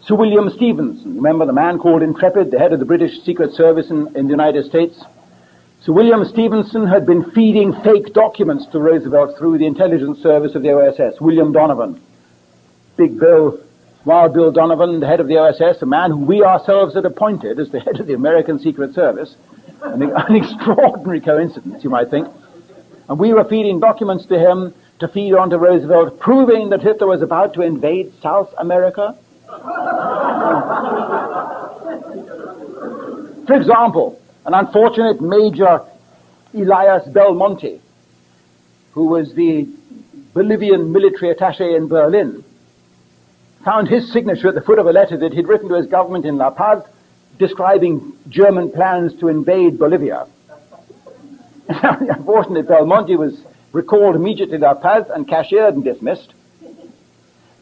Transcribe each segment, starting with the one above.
Sir William Stevenson, remember the man called Intrepid, the head of the British Secret Service in the United States? Sir William Stevenson had been feeding fake documents to Roosevelt through the intelligence service of the OSS. William Donovan, Big Bill, Wild Bill Donovan, the head of the OSS, a man who we ourselves had appointed as the head of the American Secret Service. An extraordinary coincidence, you might think. And we were feeding documents to him to feed on to Roosevelt, proving that Hitler was about to invade South America. For example, an unfortunate Major Elias Belmonte, who was the Bolivian military attaché in Berlin, found his signature at the foot of a letter that he'd written to his government in La Paz describing German plans to invade Bolivia. Unfortunately, Belmonte was recalled immediately to La Paz and cashiered and dismissed.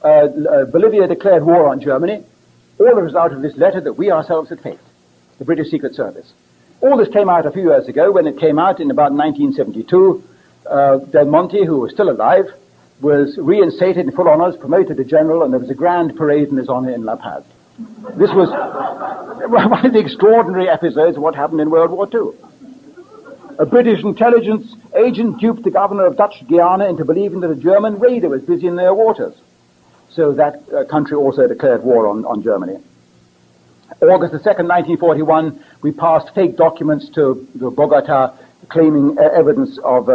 Bolivia declared war on Germany, all the result of this letter that we ourselves had faked, the British Secret Service. All this came out a few years ago. When it came out in about 1972, Del Monte, who was still alive, was reinstated in full honors, promoted to general, and there was a grand parade in his honor in La Paz. This was one of the extraordinary episodes of what happened in World War II. A British intelligence agent duped the governor of Dutch Guiana into believing that a German raider was busy in their waters. So that country also declared war on Germany. August the 2nd, 1941, we passed fake documents to Bogota claiming evidence of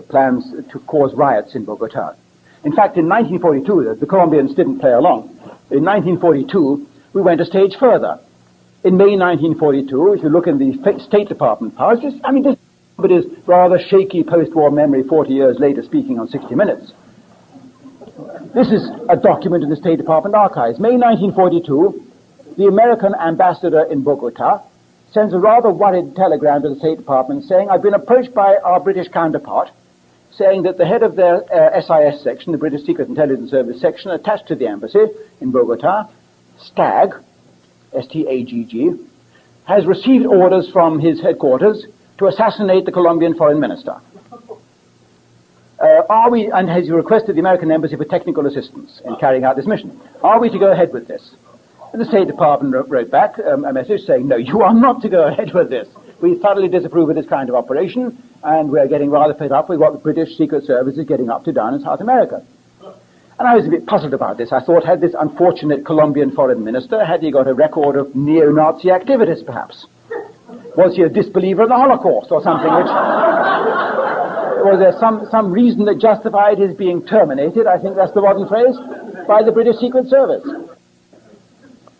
plans to cause riots in Bogota. In fact, in 1942, the Colombians didn't play along. In 1942, we went a stage further. In May 1942, if you look in the State Department files, this is rather shaky post-war memory 40 years later speaking on 60 Minutes. This is a document in the State Department archives. May 1942, the American ambassador in Bogota sends a rather worried telegram to the State Department saying, I've been approached by our British counterpart, saying that the head of their SIS section, the British Secret Intelligence Service section, attached to the embassy in Bogota, STAG, S-T-A-G-G, has received orders from his headquarters to assassinate the Colombian foreign minister. And has requested the American embassy for technical assistance in carrying out this mission. Are we to go ahead with this? And the State Department wrote back a message saying, no, you are not to go ahead with this. We thoroughly disapprove of this kind of operation, and we're getting rather fed up with what the British Secret Service is getting up to down in South America. And I was a bit puzzled about this. I thought, had this unfortunate Colombian foreign minister, had he got a record of neo-Nazi activities, perhaps? Was he a disbeliever in the Holocaust or something? Was there some reason that justified his being terminated, I think that's the modern phrase, by the British Secret Service?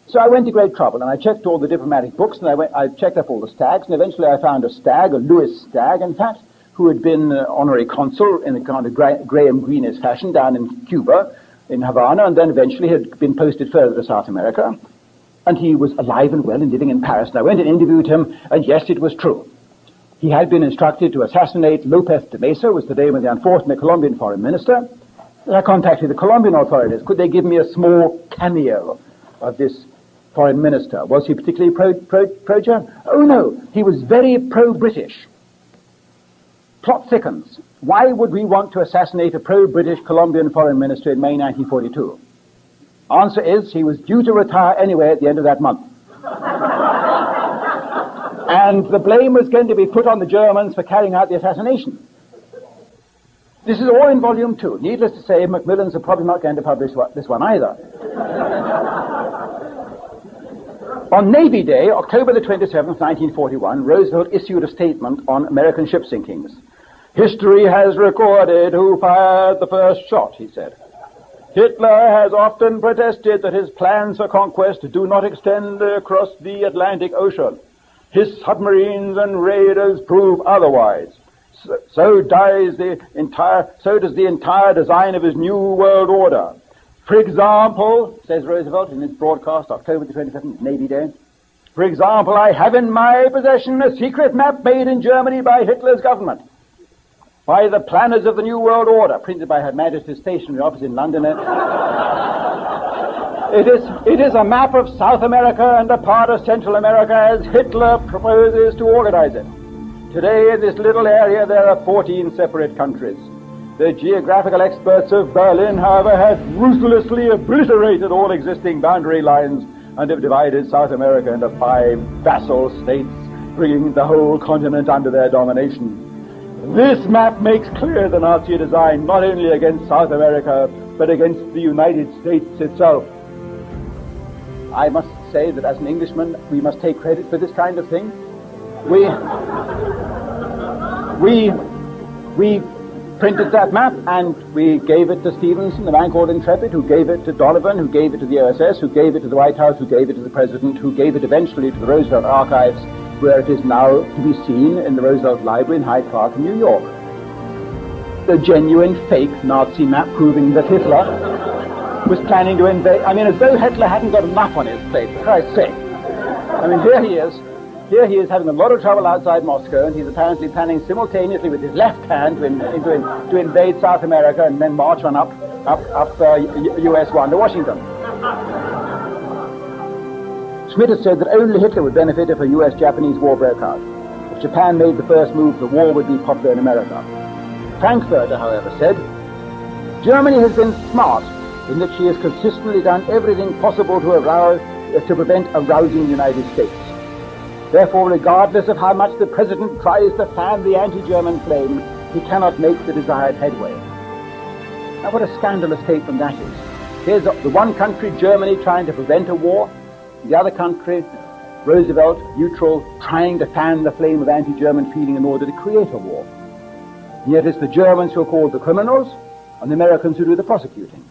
So I went to great trouble, and I checked all the diplomatic books, and I checked up all the Stags, and eventually I found a Stag, a Louis Stag, in fact, who had been honorary consul in a kind of Graham Greenish fashion down in Cuba, in Havana, and then eventually had been posted further to South America. And he was alive and well and living in Paris. And I went and interviewed him, and yes, it was true. He had been instructed to assassinate Lopez de Mesa, was the name of the unfortunate Colombian foreign minister. And I contacted the Colombian authorities. Could they give me a small cameo of this foreign minister? Was he particularly pro-German? Oh, no. He was very pro-British. Plot thickens. Why would we want to assassinate a pro-British Colombian foreign minister in May 1942? Answer is, he was due to retire anyway at the end of that month. And the blame was going to be put on the Germans for carrying out the assassination. This is all in Volume 2. Needless to say, Macmillans are probably not going to publish this one either. On Navy Day, October the 27th, 1941, Roosevelt issued a statement on American ship sinkings. History has recorded who fired the first shot, he said. Hitler has often protested that his plans for conquest do not extend across the Atlantic Ocean. His submarines and raiders prove otherwise. So does the entire design of his new world order. For example, says Roosevelt in his broadcast, October the 27th, Navy Day, for example, I have in my possession a secret map made in Germany by Hitler's government, by the planners of the New World Order, printed by Her Majesty's Stationery Office in London. It is a map of South America and a part of Central America as Hitler proposes to organize it. Today in this little area there are 14 separate countries. The geographical experts of Berlin, however, had ruthlessly obliterated all existing boundary lines and have divided South America into 5 vassal states, bringing the whole continent under their domination. This map makes clear the Nazi design not only against South America, but against the United States itself. I must say that as an Englishman, we must take credit for this kind of thing. We printed that map, and we gave it to Stevenson, the man called Intrepid, who gave it to Donovan, who gave it to the OSS, who gave it to the White House, who gave it to the President, who gave it eventually to the Roosevelt Archives, where it is now to be seen in the Roosevelt Library in Hyde Park in New York. The genuine fake Nazi map proving that Hitler was planning to invade. I mean, as though Hitler hadn't got enough on his plate, for Christ's sake. I mean, here he is having a lot of trouble outside Moscow, and he's apparently planning simultaneously with his left hand to invade South America and then march on up US 1 to Washington. Schmidt has said that only Hitler would benefit if a US-Japanese war broke out. If Japan made the first move, the war would be popular in America. Frankfurter, however, said, Germany has been smart in that she has consistently done everything possible to prevent arousing the United States. Therefore, regardless of how much the President tries to fan the anti-German flame, he cannot make the desired headway. Now, what a scandalous statement that is. Here's the one country, Germany, trying to prevent a war, the other country, Roosevelt, neutral, trying to fan the flame of anti-German feeling in order to create a war. And yet it's the Germans who are called the criminals, and the Americans who do the prosecuting.